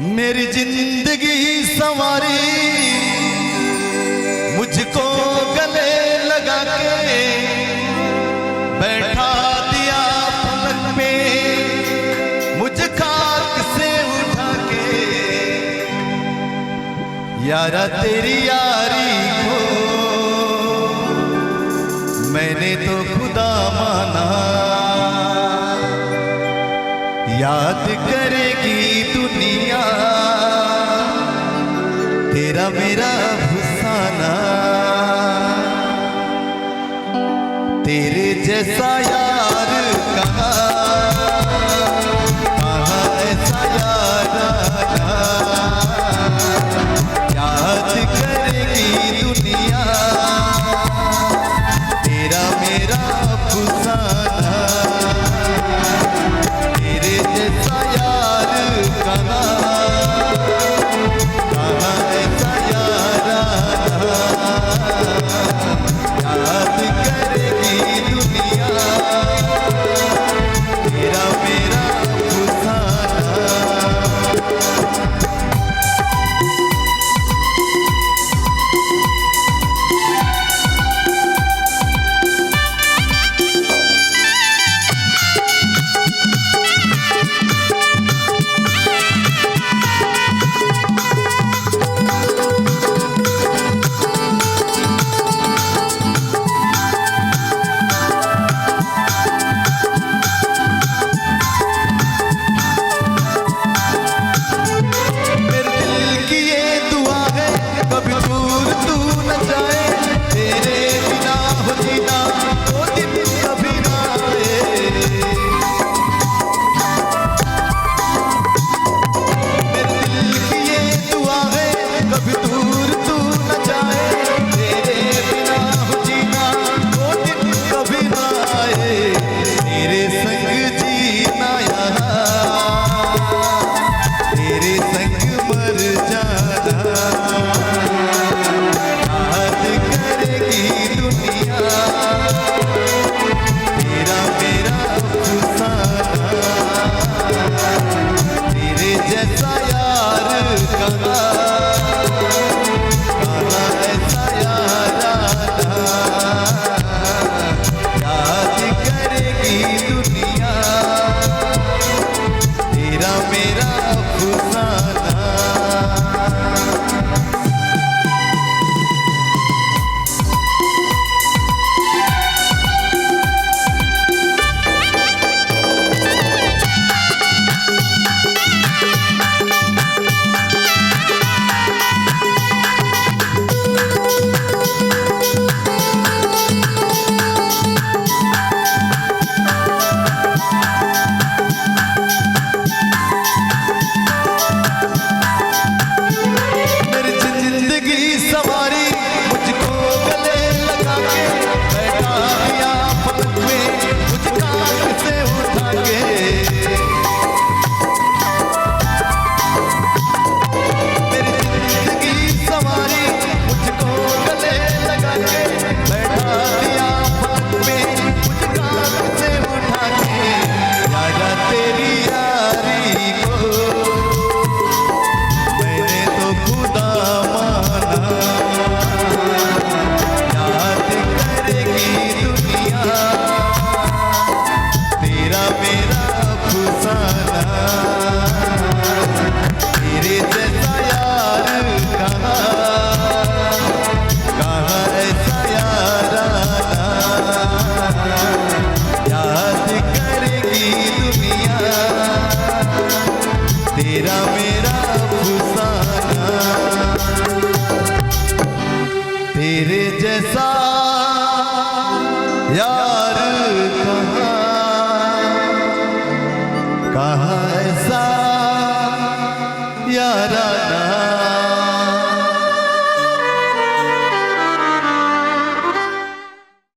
मेरी जिंदगी संवारी मुझको गले लगा के बैठा दिया पलक पे, मुझ खाक से उठा के। यारा तेरी यारी को मैंने तो खुदा माना, याद करेगी दुनिया तेरा मेरा अफसाना। तेरे जैसा यार कहाँ ऐसा यार आना, याद करेगी दुनिया तेरा मेरा अफसाना। तेरे जैसा यार कहाँ ऐसा यार आना, याद करेगी दुनिया तेरा मेरा अफसाना। तेरा मेरा अफसाना। तेरे जैसा यार कहाँ ऐसा यार आना।